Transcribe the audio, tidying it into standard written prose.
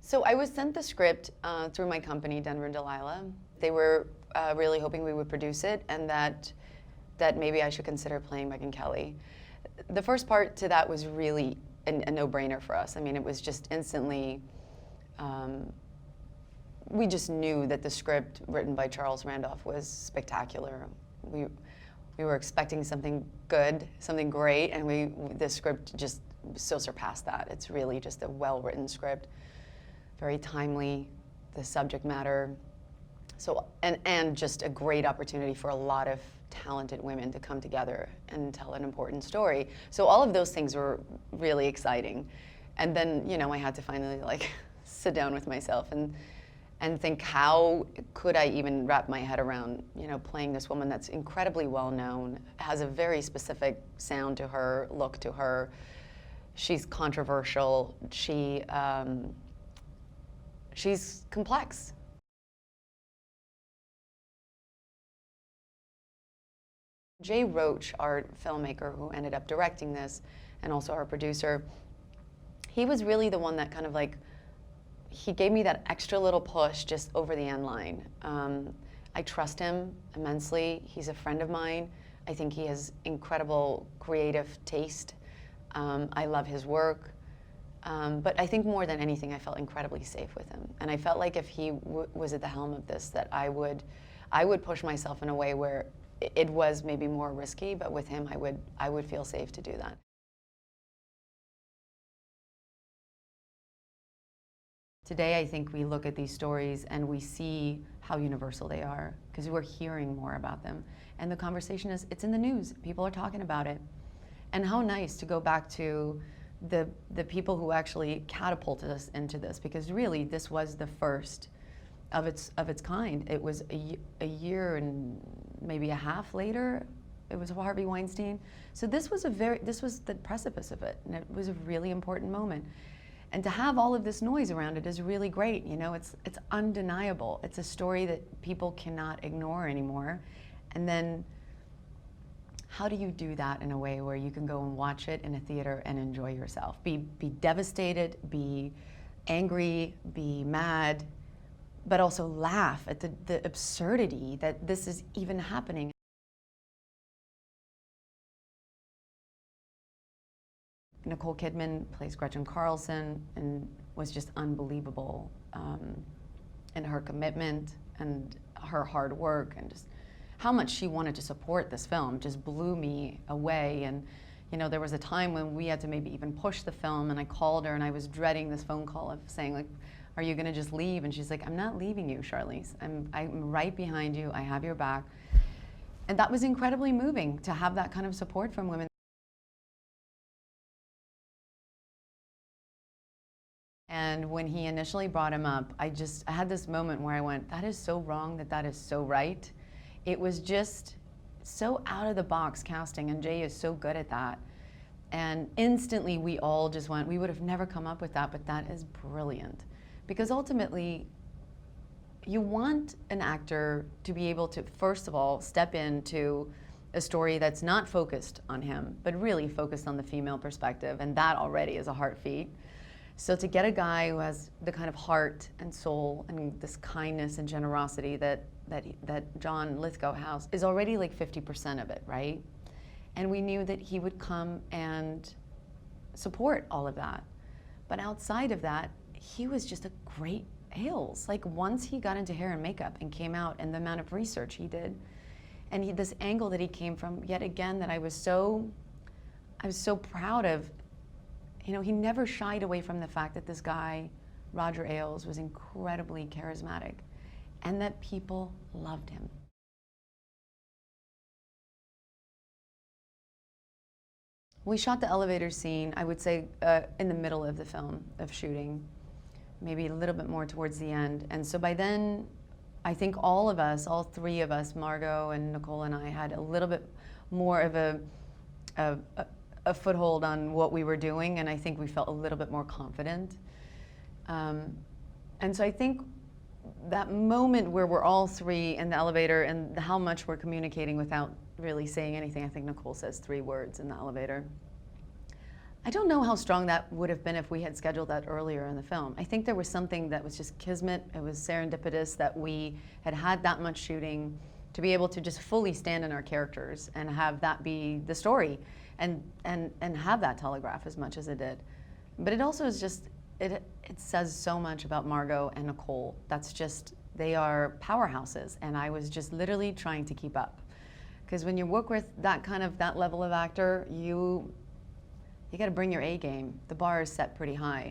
So I was sent the script through my company, Denver and Delilah. They were really hoping we would produce it, and that maybe I should consider playing Megyn Kelly. The first part to that was really a no-brainer for us. I mean, it was just instantly, we just knew that the script written by Charles Randolph was spectacular. We were expecting something good, something great, and the script just so surpassed that. It's really just a well-written script, very timely, the subject matter, so and just a great opportunity for a lot of talented women to come together and tell an important story. So all of those things were really exciting. And then, you know, I had to finally like sit down with myself and think, how could I even wrap my head around, you know, playing this woman that's incredibly well known, has a very specific sound to her, look to her. She's controversial. She's complex. Jay Roach, our filmmaker who ended up directing this, and also our producer, he was really the one that kind of like, he gave me that extra little push just over the end line. I trust him immensely. He's a friend of mine. I think he has incredible creative taste. I love his work. But I think more than anything, I felt incredibly safe with him. And I felt like if he was at the helm of this, that I would push myself in a way where it was maybe more risky, but with him, I would feel safe to do that. Today, I think we look at these stories and we see how universal they are because we're hearing more about them. And the conversation is, it's in the news. People are talking about it. And how nice to go back to the people who actually catapulted us into this, because really this was the first of its kind. It was a year and maybe a half later, it was Harvey Weinstein. So this was the precipice of it, and it was a really important moment. And to have all of this noise around it is really great. You know, it's undeniable. It's a story that people cannot ignore anymore. And then how do you do that in a way where you can go and watch it in a theater and enjoy yourself? Be devastated, be angry, be mad, but also laugh at the absurdity that this is even happening. Nicole Kidman plays Gretchen Carlson and was just unbelievable in her commitment and her hard work, and just how much she wanted to support this film just blew me away. And you know, there was a time when we had to maybe even push the film, and I called her and I was dreading this phone call of saying like, are you gonna just leave? And she's like, I'm not leaving you, Charlize. I'm right behind you, I have your back. And that was incredibly moving to have that kind of support from women. And when he initially brought him up, I had this moment where I went, that is so wrong, that is so right. It was just so out of the box casting, and Jay is so good at that. And instantly we all just went, we would have never come up with that, but that is brilliant. Because ultimately, you want an actor to be able to, first of all, step into a story that's not focused on him, but really focused on the female perspective, and that already is a heart feat. So to get a guy who has the kind of heart and soul and this kindness and generosity that John Lithgow has is already like 50% of it, right? And we knew that he would come and support all of that. But outside of that, he was just a great Ailes. Like once he got into hair and makeup and came out, and the amount of research he did, and this angle that he came from, yet again, that I was so proud of. You know, he never shied away from the fact that this guy, Roger Ailes, was incredibly charismatic and that people loved him. We shot the elevator scene, I would say, in the middle of the film, of shooting, maybe a little bit more towards the end. And so by then, I think all of us, all three of us, Margot and Nicole and I, had a little bit more of a foothold on what we were doing, and I think we felt a little bit more confident. And so I think that moment where we're all three in the elevator and how much we're communicating without really saying anything, I think Nicole says 3 words in the elevator. I don't know how strong that would have been if we had scheduled that earlier in the film. I think there was something that was just kismet, it was serendipitous that we had had that much shooting to be able to just fully stand in our characters and have that be the story and have that telegraph as much as it did. But it also is just, it says so much about Margot and Nicole. That's just, they are powerhouses, and I was just literally trying to keep up. Because when you work with that level of actor, you got to bring your A game. The bar is set pretty high.